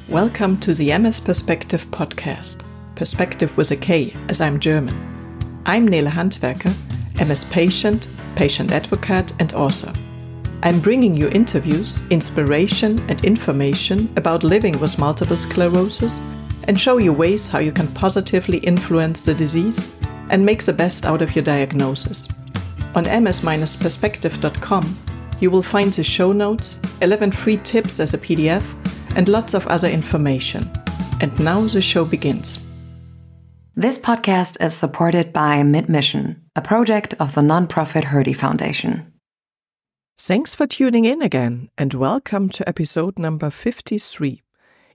Welcome to the MS-Perspektive podcast. Perspective with a K, as I'm German. I'm Nele Handwerker, MS patient, patient advocate and author. I'm bringing you interviews, inspiration and information about living with multiple sclerosis and show you ways how you can positively influence the disease and make the best out of your diagnosis. On ms-perspektive.com, you will find the show notes, 11 free tips as a PDF, and lots of other information. And now the show begins. This podcast is supported by Mid-Mission, a project of the nonprofit Hertie Foundation. Thanks for tuning in again, and welcome to episode number 53,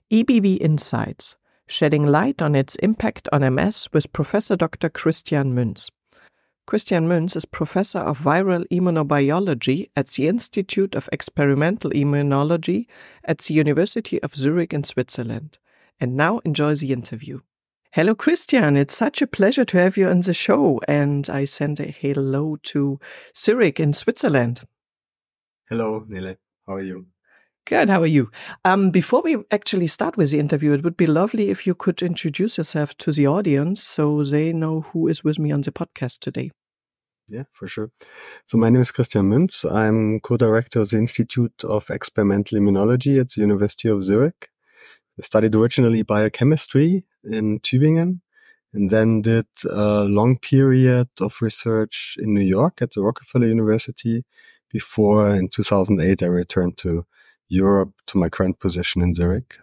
EBV Insights, shedding light on its impact on MS with Professor Dr. Christian Münz. Christian Münz is Professor of Viral Immunobiology at the Institute of Experimental Immunology at the University of Zurich in Switzerland. And now enjoy the interview. Hello, Christian. It's such a pleasure to have you on the show. And I send a hello to Zurich in Switzerland. Hello, Nele. How are you? Good. How are you? Before we actually start with the interview, it would be lovely if you could introduce yourself to the audience so they know who is with me on the podcast today. Yeah, for sure. So my name is Christian Münz. I'm co-director of the Institute of Experimental Immunology at the University of Zurich. I studied originally biochemistry in Tübingen and then did a long period of research in New York at the Rockefeller University before in 2008 I returned to Europe to my current position in Zurich.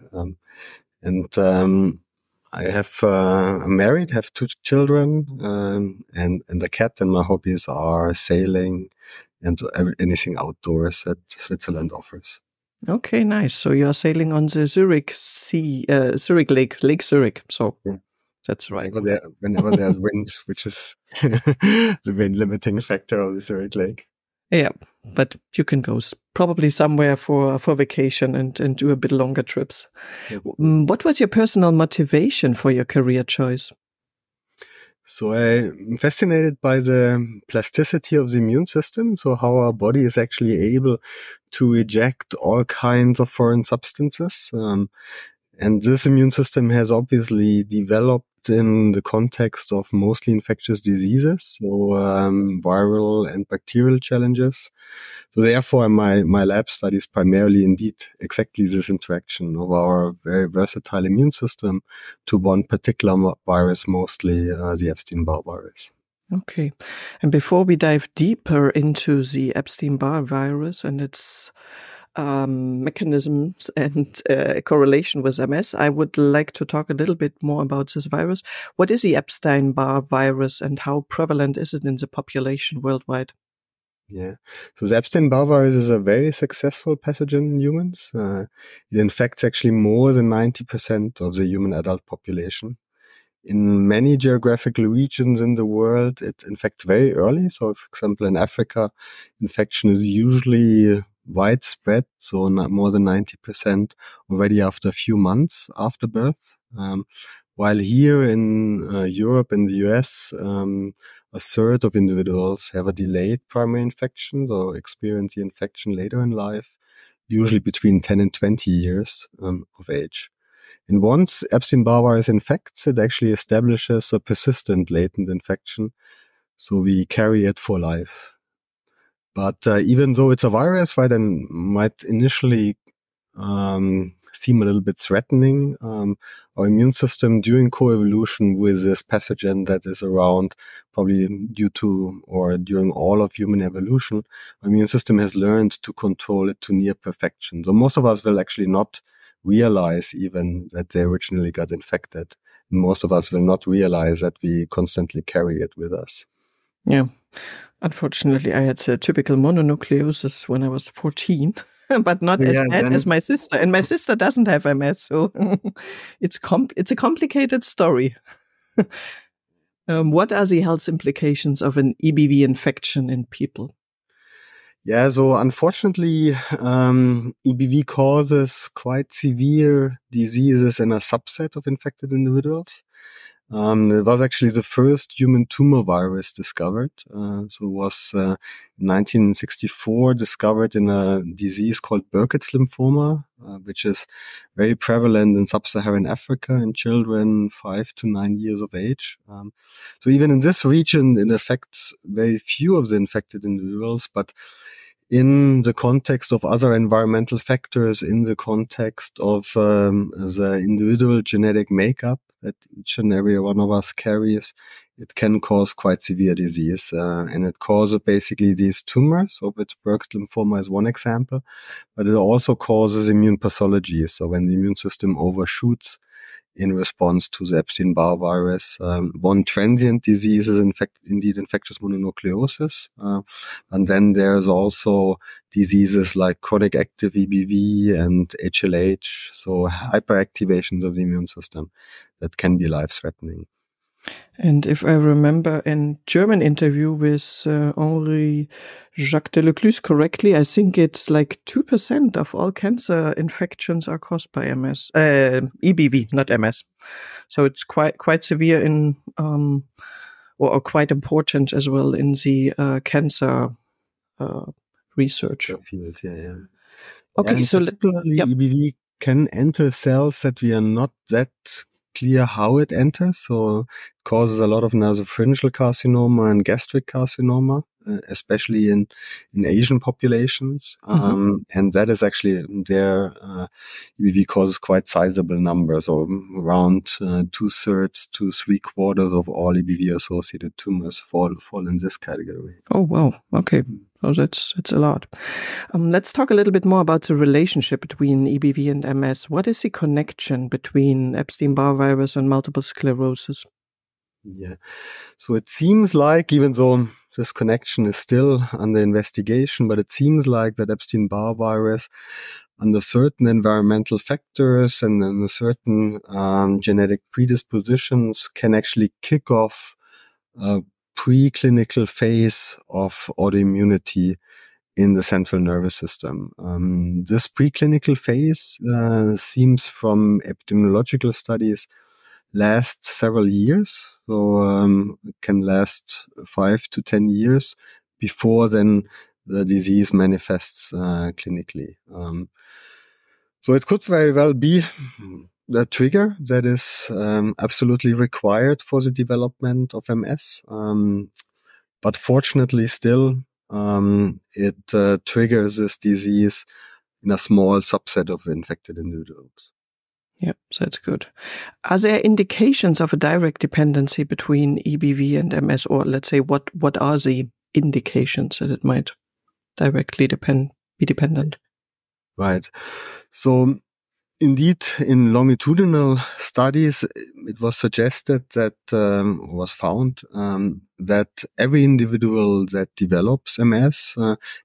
I have, I'm married, have 2 children, and a cat, and my hobbies are sailing and anything outdoors that Switzerland offers. Okay, nice. So you are sailing on the Zurich Lake Zurich. So yeah. That's right. Whenever there's wind, which is the main limiting factor of the Zurich Lake. Yeah, but you can go probably somewhere for vacation and do a bit longer trips. What was your personal motivation for your career choice? So I'm fascinated by the plasticity of the immune system, so how our body is actually able to eject all kinds of foreign substances. And this immune system has obviously developed in the context of mostly infectious diseases, so viral and bacterial challenges. So therefore, my lab studies primarily indeed exactly this interaction of our very versatile immune system to one particular virus, mostly the Epstein-Barr virus. Okay. And before we dive deeper into the Epstein-Barr virus and its mechanisms and correlation with MS, I would like to talk a little bit more about this virus. What is the Epstein-Barr virus and how prevalent is it in the population worldwide? Yeah, so the Epstein-Barr virus is a very successful pathogen in humans. It infects actually more than 90% of the human adult population. In many geographical regions in the world, it infects very early. So, for example, in Africa, infection is usually widespread, so not more than 90% already after a few months after birth. While here in Europe and the US, a third of individuals have a delayed primary infection, or experience the infection later in life, usually between 10 and 20 years of age. And once Epstein-Barr virus infects, it actually establishes a persistent latent infection, so we carry it for life. But even though it's a virus, right, and might initially seem a little bit threatening, our immune system during co-evolution with this pathogen that is around probably due to or during all of human evolution, our immune system has learned to control it to near perfection. So most of us will actually not realize even that they originally got infected. And most of us will not realize that we constantly carry it with us. Yeah. Unfortunately, I had the typical mononucleosis when I was 14. But not as bad as my sister. And my sister doesn't have MS, so it's a complicated story. What are the health implications of an EBV infection in people? Yeah, so unfortunately, EBV causes quite severe diseases in a subset of infected individuals. It was actually the first human tumor virus discovered. So it was in 1964 discovered in a disease called Burkitt's lymphoma, which is very prevalent in sub-Saharan Africa in children 5 to 9 years of age. So even in this region, it affects very few of the infected individuals, but in the context of other environmental factors, in the context of the individual genetic makeup that each and every one of us carries, it can cause quite severe disease. And it causes basically these tumors, of which Burkitt lymphoma is one example, but it also causes immune pathology. So when the immune system overshoots in response to the Epstein-Barr virus. One transient disease is indeed infectious mononucleosis. And then there's also diseases like chronic active EBV and HLH, so hyperactivation of the immune system that can be life-threatening. And if I remember a German interview with Henri Jacques Delecluse correctly, I think it's like 2% of all cancer infections are caused by MS, EBV, not MS. So it's quite severe in, or quite important as well in the cancer research. Field, yeah. Okay, and so particularly EBV can enter cells that we are not that clear how it enters. So it causes a lot of nasopharyngeal carcinoma and gastric carcinoma, especially in Asian populations. And that is actually their EBV causes quite sizable numbers, or around 2/3 to 3/4 of all EBV associated tumors fall in this category. Oh, wow. Okay. Oh, that's a lot. Let's talk a little bit more about the relationship between EBV and MS. What is the connection between Epstein-Barr virus and multiple sclerosis? Yeah. So it seems like, even though this connection is still under investigation, but it seems like that Epstein-Barr virus, under certain environmental factors and under certain genetic predispositions, can actually kick off preclinical phase of autoimmunity in the central nervous system. This preclinical phase seems from epidemiological studies lasts several years. So it can last 5 to 10 years before then the disease manifests clinically. So it could very well be the trigger that is absolutely required for the development of MS. But fortunately still, it triggers this disease in a small subset of infected individuals. Yeah, that's good. Are there indications of a direct dependency between EBV and MS, or let's say what are the indications that it might directly be dependent? Right. So indeed, in longitudinal studies, it was suggested that, was found, that every individual that develops MS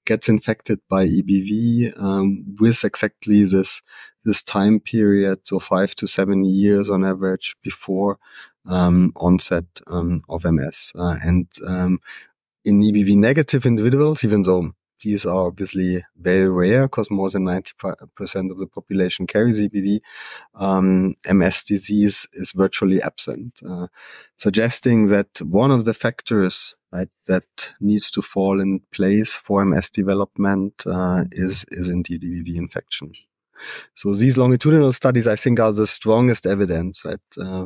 gets infected by EBV with exactly this time period, so 5 to 7 years on average before onset of MS. And in EBV negative individuals, even though these are obviously very rare because more than 90% of the population carries EBV, MS disease is virtually absent, suggesting that one of the factors, right, that needs to fall in place for MS development is indeed EBV infection. So these longitudinal studies, I think, are the strongest evidence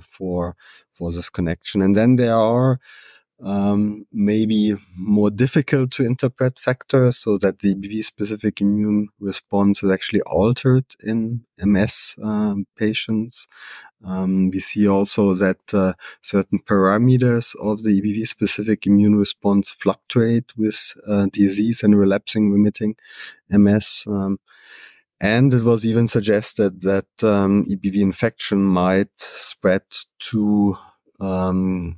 for this connection. And then there are maybe more difficult to interpret factors, so that the EBV-specific immune response is actually altered in MS patients. We see also that certain parameters of the EBV-specific immune response fluctuate with disease and relapsing remitting MS. And it was even suggested that EBV infection might spread to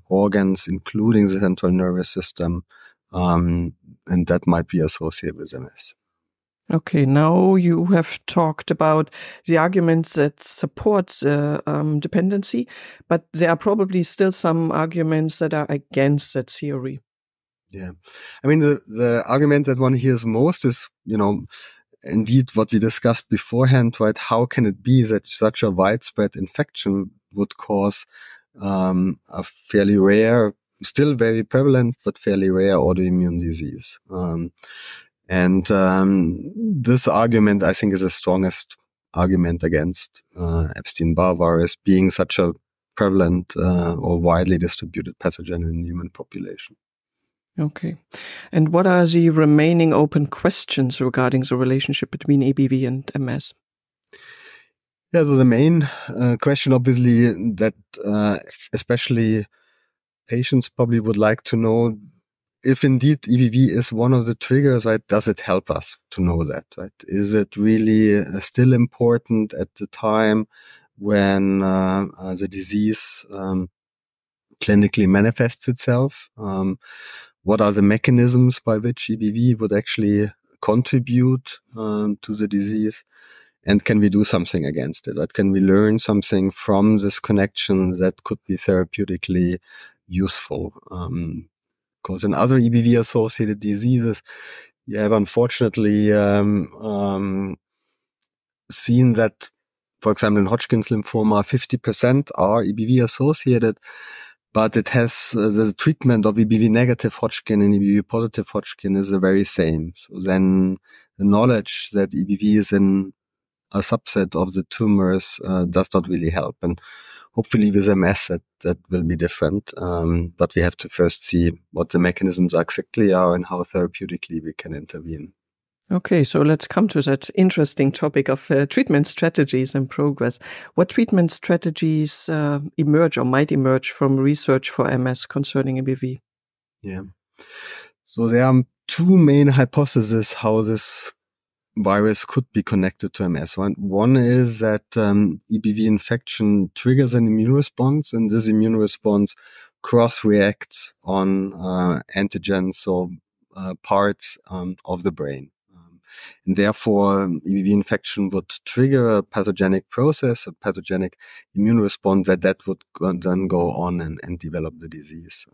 organs, including the central nervous system, and that might be associated with MS. Okay, now you have talked about the arguments that support dependency, but there are probably still some arguments that are against that theory. Yeah. I mean, the argument that one hears most is, indeed what we discussed beforehand, right? How can it be that such a widespread infection would cause a fairly rare, still very prevalent, but fairly rare autoimmune disease. This argument, I think, is the strongest argument against Epstein-Barr virus being such a prevalent or widely distributed pathogen in the human population. Okay. And what are the remaining open questions regarding the relationship between EBV and MS? Yeah, so the main question, obviously, that especially patients probably would like to know, if indeed EBV is one of the triggers, right, does it help us to know that, right? Is it really still important at the time when the disease clinically manifests itself? What are the mechanisms by which EBV would actually contribute to the disease? And can we do something against it? Right? Can we learn something from this connection that could be therapeutically useful? Because in other EBV-associated diseases, you have unfortunately seen that, for example, in Hodgkin's lymphoma, 50% are EBV-associated, but it has the treatment of EBV-negative Hodgkin and EBV-positive Hodgkin is the very same. So then the knowledge that EBV is in a subset of the tumors does not really help. And hopefully with MS that will be different. But we have to first see what the mechanisms exactly are and how therapeutically we can intervene. Okay, so let's come to that interesting topic of treatment strategies and progress. What treatment strategies emerge or might emerge from research for MS concerning EBV? Yeah. So there are two main hypotheses how this virus could be connected to MS. One is that EBV infection triggers an immune response, and this immune response cross-reacts on antigens, so parts of the brain. And therefore, EBV infection would trigger a pathogenic process, a pathogenic immune response that would then go on and develop the disease.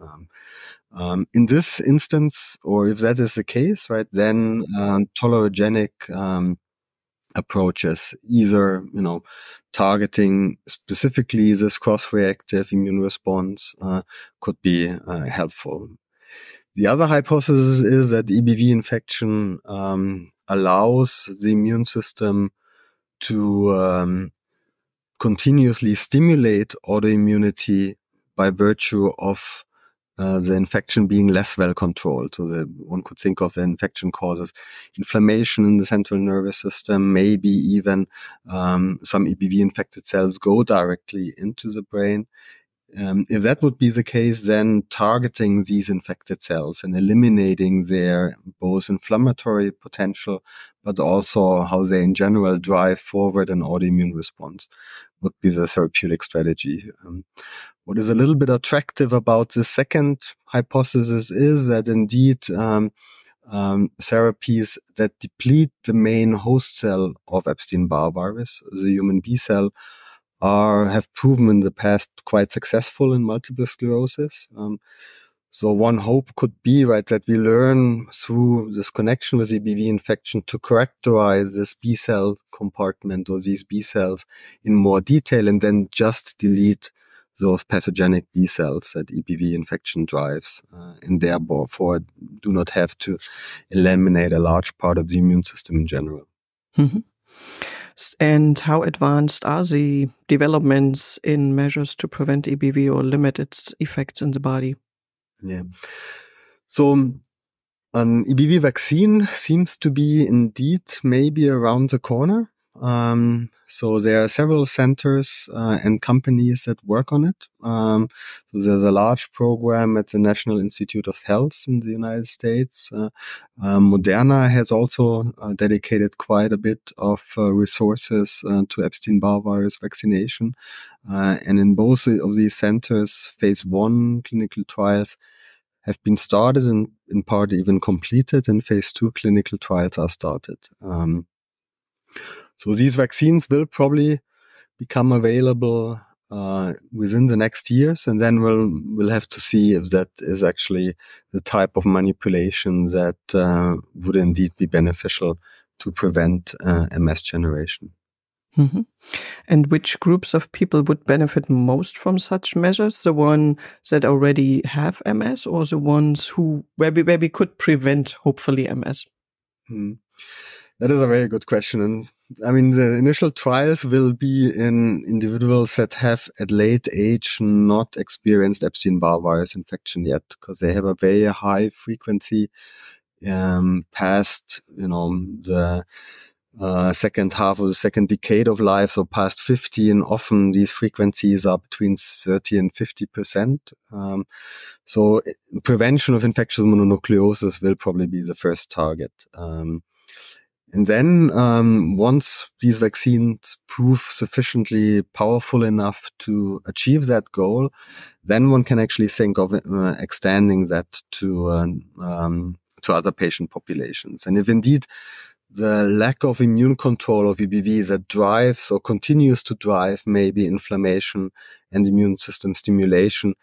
In this instance, or if that is the case, right, then tolerogenic approaches, either, targeting specifically this cross-reactive immune response could be helpful. The other hypothesis is that EBV infection allows the immune system to continuously stimulate autoimmunity by virtue of the infection being less well controlled. So one could think of the infection causes inflammation in the central nervous system, maybe even some EBV infected cells go directly into the brain. If that would be the case, then targeting these infected cells and eliminating their both inflammatory potential, but also how they in general drive forward an autoimmune response would be the therapeutic strategy. What is a little bit attractive about the second hypothesis is that indeed therapies that deplete the main host cell of Epstein-Barr virus, the human B cell, have proven in the past quite successful in multiple sclerosis. So one hope could be, right, that we learn through this connection with EBV infection to characterize this B cell compartment or these B cells in more detail and then just delete those pathogenic B cells that EBV infection drives, and therefore do not have to eliminate a large part of the immune system in general. Mm-hmm. And how advanced are the developments in measures to prevent EBV or limit its effects in the body? Yeah. So an EBV vaccine seems to be indeed maybe around the corner. So there are several centers and companies that work on it. So there's a large program at the National Institute of Health in the United States. Moderna has also dedicated quite a bit of resources to Epstein-Barr virus vaccination. And in both of these centers, phase 1 clinical trials have been started and in part even completed, and phase 2 clinical trials are started. So these vaccines will probably become available within the next years, and then we'll have to see if that is actually the type of manipulation that would indeed be beneficial to prevent MS generation. Mm-hmm. And which groups of people would benefit most from such measures? The ones that already have MS, or the ones where we could prevent, hopefully, MS? That is a very good question. And I mean, the initial trials will be in individuals that have at late age not experienced Epstein-Barr virus infection yet, because they have a very high frequency past, the second half of the second decade of life, so past 50, and often these frequencies are between 30 and 50%. So prevention of infectious mononucleosis will probably be the first target. And then once these vaccines prove sufficiently powerful enough to achieve that goal, then one can actually think of extending that to other patient populations. And if indeed the lack of immune control of EBV that drives or continues to drive maybe inflammation and immune system stimulation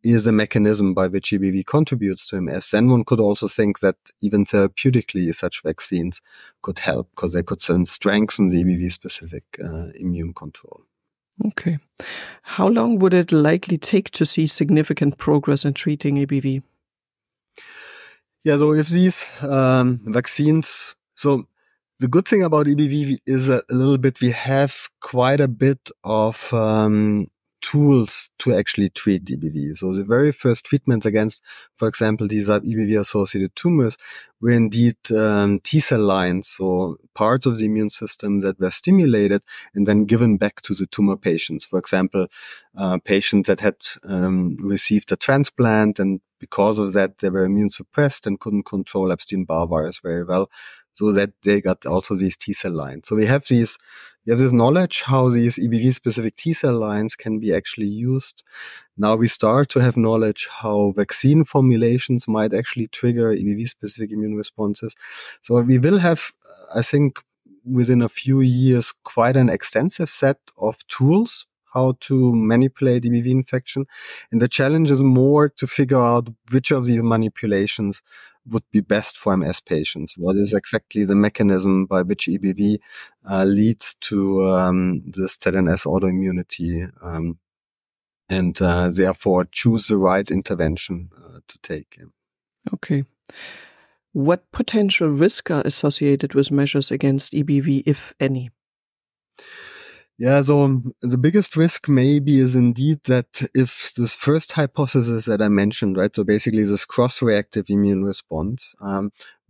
is the mechanism by which EBV contributes to MS, then one could also think that even therapeutically such vaccines could help, because they could then strengthen the EBV-specific immune control. Okay. How long would it likely take to see significant progress in treating EBV? Yeah, so if these vaccines... So the good thing about EBV is a little bit, we have quite a bit of tools to actually treat EBV. So the very first treatments against, for example, these EBV-associated tumors were indeed T-cell lines, so parts of the immune system that were stimulated and then given back to the tumor patients. For example, patients that had received a transplant, and because of that, they were immune suppressed and couldn't control Epstein-Barr virus very well, so that they got also these T-cell lines. So we have this knowledge how these EBV-specific T-cell lines can be actually used. Now we start to have knowledge how vaccine formulations might actually trigger EBV-specific immune responses. So we will have, I think, within a few years, quite an extensive set of tools how to manipulate EBV infection. And the challenge is more to figure out which of these manipulations would be best for MS patients. What is exactly the mechanism by which EBV leads to this ZNS autoimmunity, and therefore choose the right intervention to take. Okay. What potential risks are associated with measures against EBV, if any? Yeah, so the biggest risk maybe is indeed that if this first hypothesis that I mentioned, right, so basically this cross-reactive immune response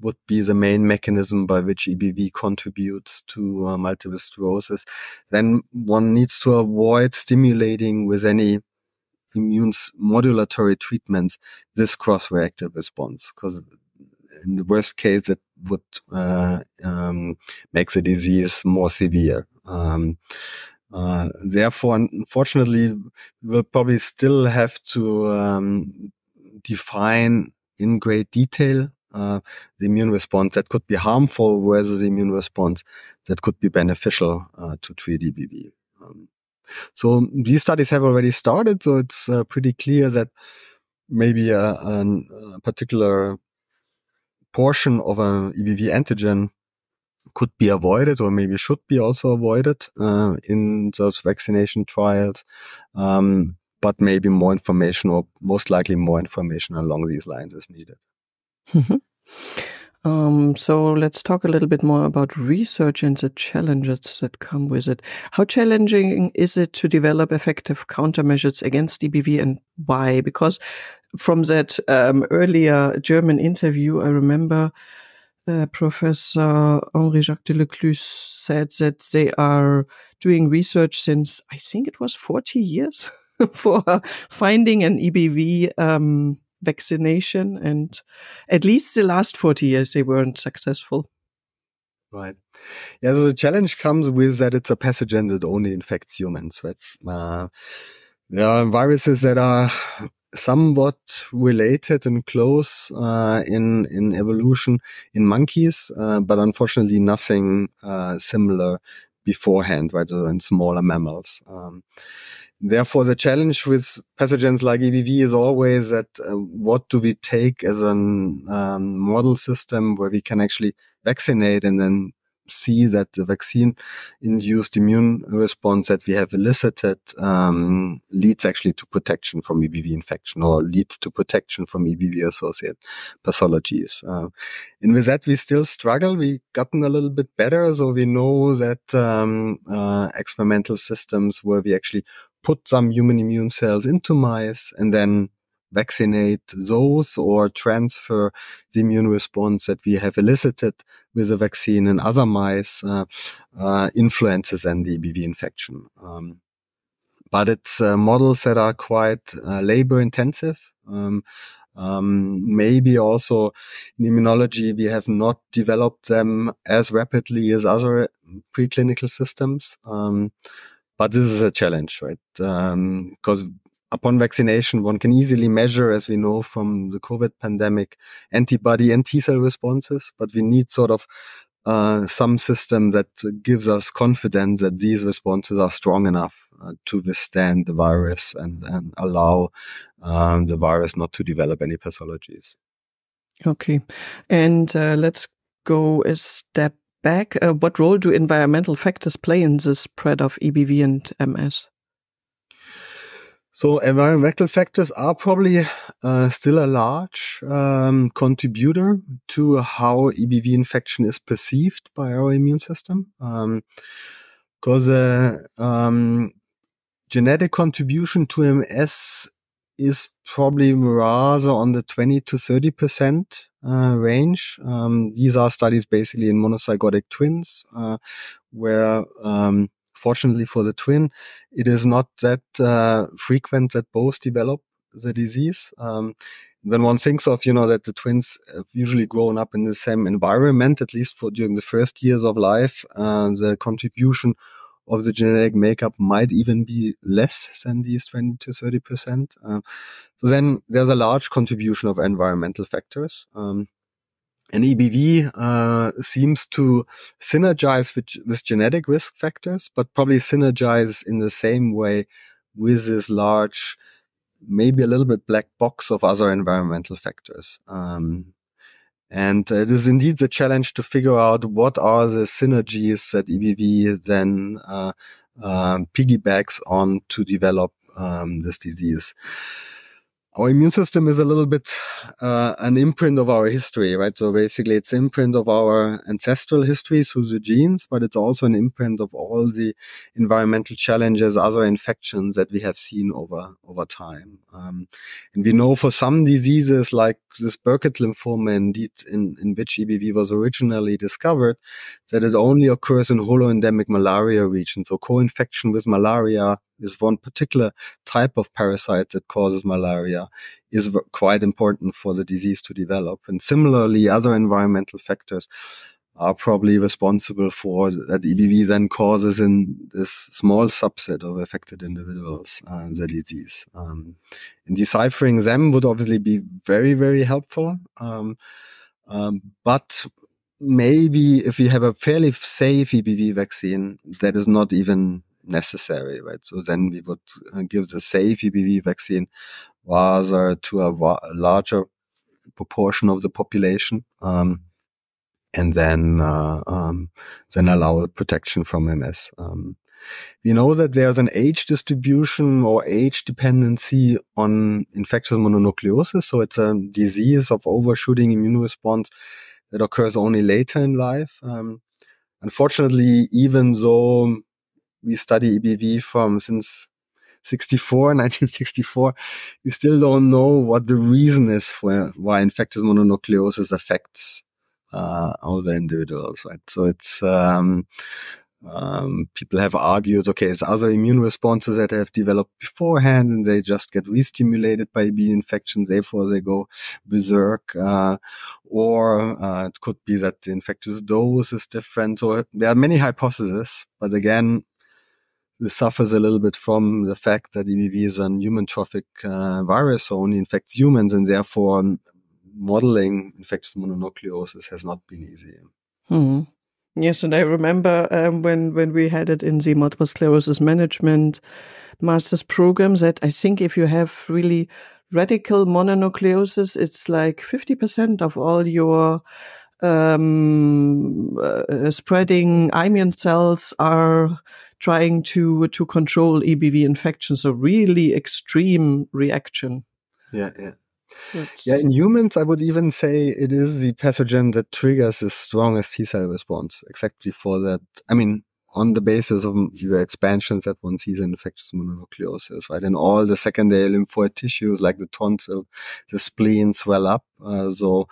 would be the main mechanism by which EBV contributes to multiple sclerosis, then one needs to avoid stimulating with any immune modulatory treatments this cross-reactive response, because in the worst case it would make the disease more severe. Therefore, unfortunately, we will probably still have to define in great detail the immune response that could be harmful versus the immune response that could be beneficial to treat EBV. So these studies have already started, so it's pretty clear that maybe a particular portion of an EBV antigen could be avoided, or maybe should be also avoided in those vaccination trials. But maybe more information, or most likely more information along these lines, is needed. So let's talk a little bit more about research and the challenges that come with it. How challenging is it to develop effective countermeasures against EBV, and why? Because from that earlier German interview, I remember Professor Henri-Jacques de Lecluse said that they are doing research since, I think it was 40 years for finding an EBV vaccination, and at least the last 40 years they weren't successful. Right. Yeah, so the challenge comes with that it's a pathogen that only infects humans. Right? There are viruses that are somewhat related and close in evolution in monkeys, but unfortunately nothing similar beforehand, right, in smaller mammals. Therefore, the challenge with pathogens like EBV is always that what do we take as a model system where we can actually vaccinate and then see that the vaccine-induced immune response that we have elicited leads actually to protection from EBV infection, or leads to protection from EBV-associated pathologies. And with that, we still struggle. We've gotten a little bit better, so we know that experimental systems where we actually put some human immune cells into mice and then vaccinate those or transfer the immune response that we have elicited with the vaccine in other mice influences then the EBV infection. But it's models that are quite labor intensive. Maybe also in immunology, we have not developed them as rapidly as other preclinical systems. But this is a challenge, right? Because upon vaccination, one can easily measure, as we know from the COVID pandemic, antibody and T-cell responses, but we need sort of some system that gives us confidence that these responses are strong enough to withstand the virus and allow the virus not to develop any pathologies. Okay. And let's go a step back. What role do environmental factors play in the spread of EBV and MS? So environmental factors are probably still a large contributor to how EBV infection is perceived by our immune system. Because genetic contribution to MS is probably rather on the 20 to 30% range. These are studies basically in monozygotic twins, where fortunately for the twin, it is not that frequent that both develop the disease. When one thinks of, that the twins have usually grown up in the same environment, at least for during the first years of life, the contribution of the genetic makeup might even be less than these 20 to 30%. So then there's a large contribution of environmental factors. And EBV seems to synergize with genetic risk factors, but probably synergize in the same way with this large, maybe a little bit black box of other environmental factors. And it is indeed the challenge to figure out what are the synergies that EBV then piggybacks on to develop this disease. Our immune system is a little bit an imprint of our history, right? So basically it's an imprint of our ancestral history through the genes, but it's also an imprint of all the environmental challenges, other infections that we have seen over time. And we know for some diseases like this Burkitt lymphoma, indeed, in which EBV was originally discovered, that it only occurs in holoendemic malaria regions. So co-infection with malaria is one particular type of parasite that causes malaria, is quite important for the disease to develop. And similarly, other environmental factors are probably responsible for that EBV then causes in this small subset of affected individuals the disease. And deciphering them would obviously be very, very helpful. But maybe if we have a fairly safe EBV vaccine, that is not even necessary, right? So then we would give the safe EBV vaccine rather to a larger proportion of the population, and then allow protection from MS. We know that there's an age distribution or age dependency on infectious mononucleosis. So it's a disease of overshooting immune response that occurs only later in life. Unfortunately, even though we study EBV since 1964, we still don't know what the reason is for why infectious mononucleosis affects older individuals, right? So it's people have argued, okay, it's other immune responses that have developed beforehand and they just get re-stimulated by EBV infection, therefore they go berserk, or it could be that the infectious dose is different. So there are many hypotheses, but again, this suffers a little bit from the fact that EBV is an human trophic virus, so only infects humans, and therefore modeling infectious mononucleosis has not been easy. Mm-hmm. Yes, and I remember when we had it in the multiple sclerosis management master's programs that I think if you have really radical mononucleosis, it's like 50% of all your spreading immune cells are trying to control EBV infection. So really extreme reaction. Yeah. In humans, I would even say it is the pathogen that triggers the strongest T-cell response, exactly for that. I mean, on the basis of your expansions that one sees in infectious mononucleosis, right? And all the secondary lymphoid tissues like the tonsil, the spleen swell up. So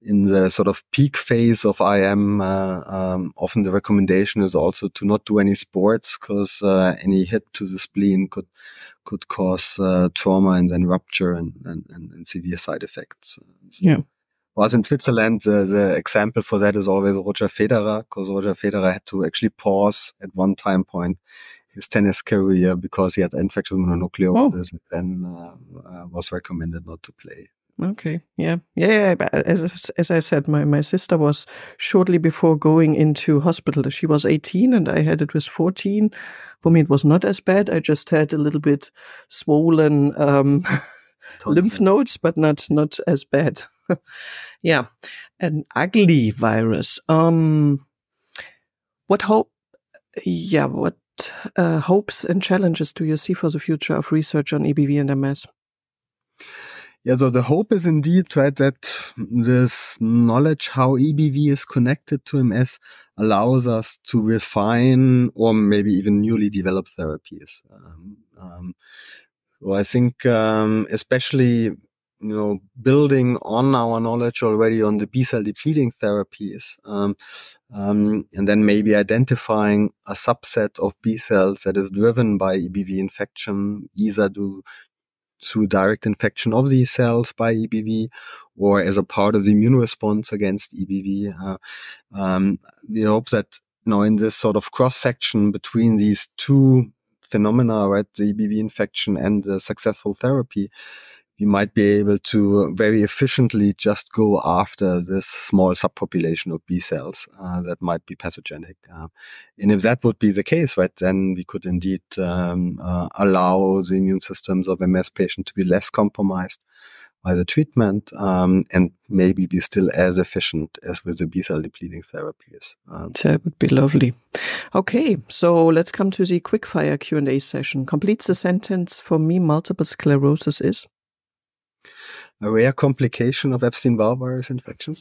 in the sort of peak phase of IM, often the recommendation is also to not do any sports because any hit to the spleen could cause trauma and then rupture and severe side effects. Yeah. Was in Switzerland, the example for that is always Roger Federer, because Roger Federer had to actually pause at one time point his tennis career because he had infectious mononucleosis and then was recommended not to play. Okay. Yeah. As I said, my sister was shortly before going into hospital. She was 18 and I had it was 14. For me, it was not as bad. I just had a little bit swollen lymph nodes, but not as bad. Yeah. An ugly virus. What hopes and challenges do you see for the future of research on EBV and MS? Yeah, so the hope is indeed, right, that this knowledge how EBV is connected to MS allows us to refine or maybe even newly develop therapies. So I think, especially, building on our knowledge already on the B-cell depleting therapies, and then maybe identifying a subset of B cells that is driven by EBV infection, either through direct infection of these cells by EBV or as a part of the immune response against EBV. We hope that, in this sort of cross-section between these two phenomena, right, the EBV infection and the successful therapy, we might be able to very efficiently just go after this small subpopulation of B cells that might be pathogenic. And if that would be the case, right, then we could indeed allow the immune systems of MS patients to be less compromised by the treatment and maybe be still as efficient as with the B-cell depleting therapies. That would be lovely. Okay, so let's come to the quickfire Q&A session. Complete the sentence. For me, multiple sclerosis is? A rare complication of Epstein-Barr virus infection.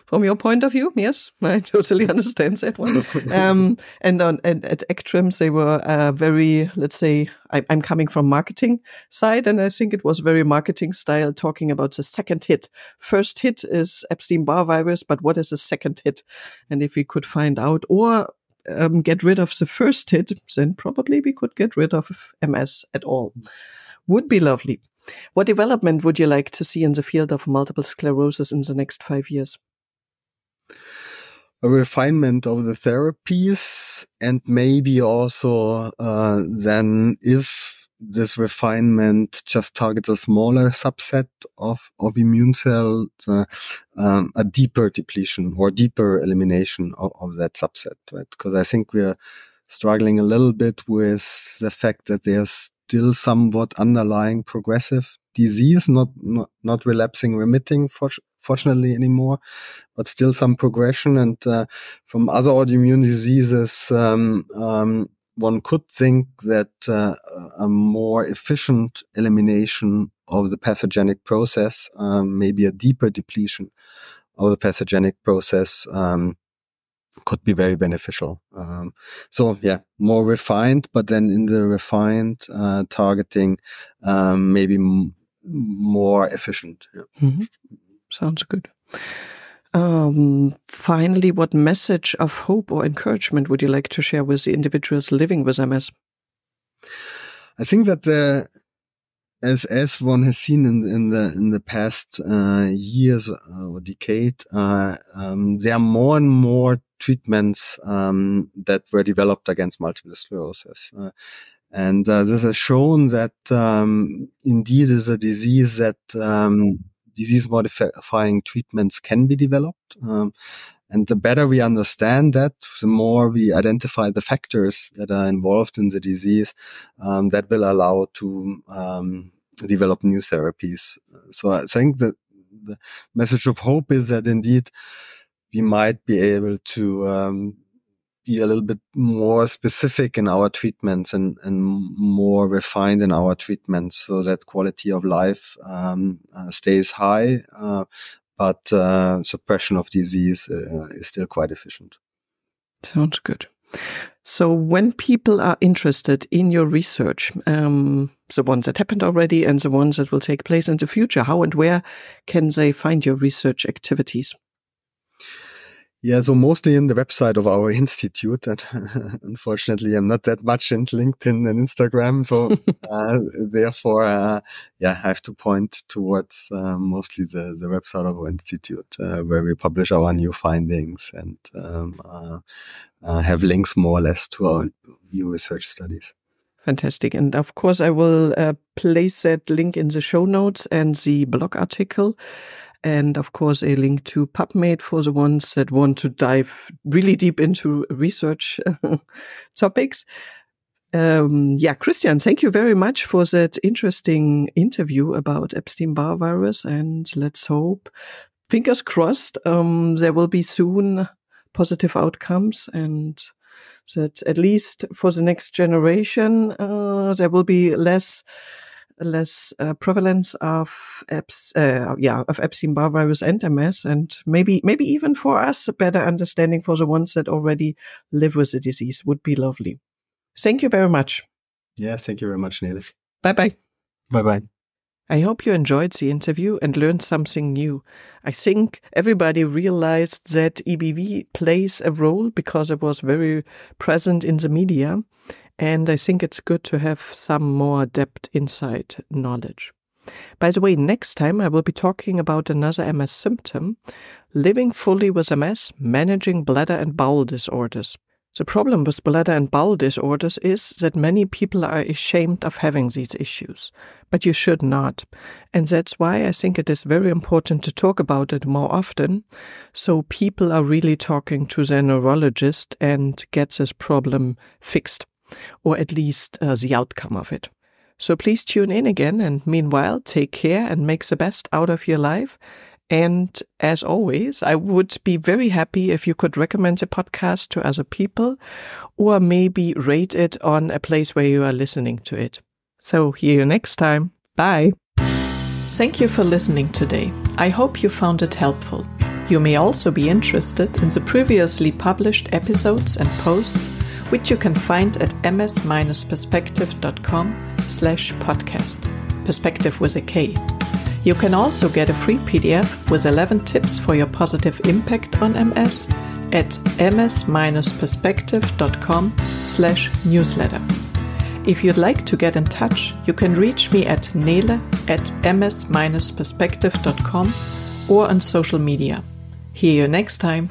From your point of view, yes, I totally understand that one. And at ECTRIMS, they were very, let's say, I'm coming from marketing side, and I think it was very marketing style, talking about the second hit. First hit is Epstein-Barr virus, but what is the second hit? And if we could find out or get rid of the first hit, then probably we could get rid of MS at all. Would be lovely. What development would you like to see in the field of multiple sclerosis in the next 5 years? A refinement of the therapies, and maybe also then if this refinement just targets a smaller subset of immune cells, a deeper depletion or deeper elimination of that subset, right? Because I think we're struggling a little bit with the fact that there's still somewhat underlying progressive disease, not relapsing, remitting, fortunately anymore, but still some progression. And from other autoimmune diseases, one could think that a more efficient elimination of the pathogenic process, maybe a deeper depletion of the pathogenic process, could be very beneficial. So yeah, more refined, but then in the refined targeting, maybe more efficient. Yeah. Mm-hmm. Sounds good. Finally, what message of hope or encouragement would you like to share with the individuals living with MS? I think that as one has seen in the past years or decade, there are more and more treatments that were developed against multiple sclerosis. And this has shown that indeed is a disease that disease-modifying treatments can be developed. And the better we understand that, the more we identify the factors that are involved in the disease, that will allow to develop new therapies. So I think that the message of hope is that indeed we might be able to be a little bit more specific in our treatments and more refined in our treatments, so that quality of life stays high, but suppression of disease is still quite efficient. Sounds good. So when people are interested in your research, the ones that happened already and the ones that will take place in the future, how and where can they find your research activities? Yeah, so mostly in the website of our institute. And unfortunately, I'm not that much in LinkedIn and Instagram. So therefore, I have to point towards mostly the website of our institute, where we publish our new findings and have links more or less to our new research studies. Fantastic. And of course, I will place that link in the show notes and the blog article. And of course, a link to PubMed for the ones that want to dive really deep into research topics. Christian, thank you very much for that interesting interview about Epstein-Barr virus. And let's hope, fingers crossed, there will be soon positive outcomes, and that at least for the next generation, there will be less prevalence of Epstein-Barr virus and MS, and maybe even for us a better understanding for the ones that already live with the disease would be lovely. Thank you very much. Yeah, thank you very much, Nele. Bye-bye. Bye-bye. I hope you enjoyed the interview and learned something new. I think everybody realized that EBV plays a role because it was very present in the media. And I think it's good to have some more depth inside knowledge. By the way, next time I will be talking about another MS symptom, living fully with MS, managing bladder and bowel disorders. The problem with bladder and bowel disorders is that many people are ashamed of having these issues, but you should not. And that's why I think it is very important to talk about it more often, so people are really talking to their neurologist and get this problem fixed, or at least the outcome of it. So please tune in again, and meanwhile, take care and make the best out of your life. And as always, I would be very happy if you could recommend the podcast to other people, or maybe rate it on a place where you are listening to it. So, hear you next time. Bye. Thank you for listening today. I hope you found it helpful. You may also be interested in the previously published episodes and posts, which you can find at ms-perspektive.com/podcast. Perspective with a K. You can also get a free PDF with 11 tips for your positive impact on MS at ms-perspektive.com/newsletter. If you'd like to get in touch, you can reach me at nele@ms-perspektive.com or on social media. See you next time.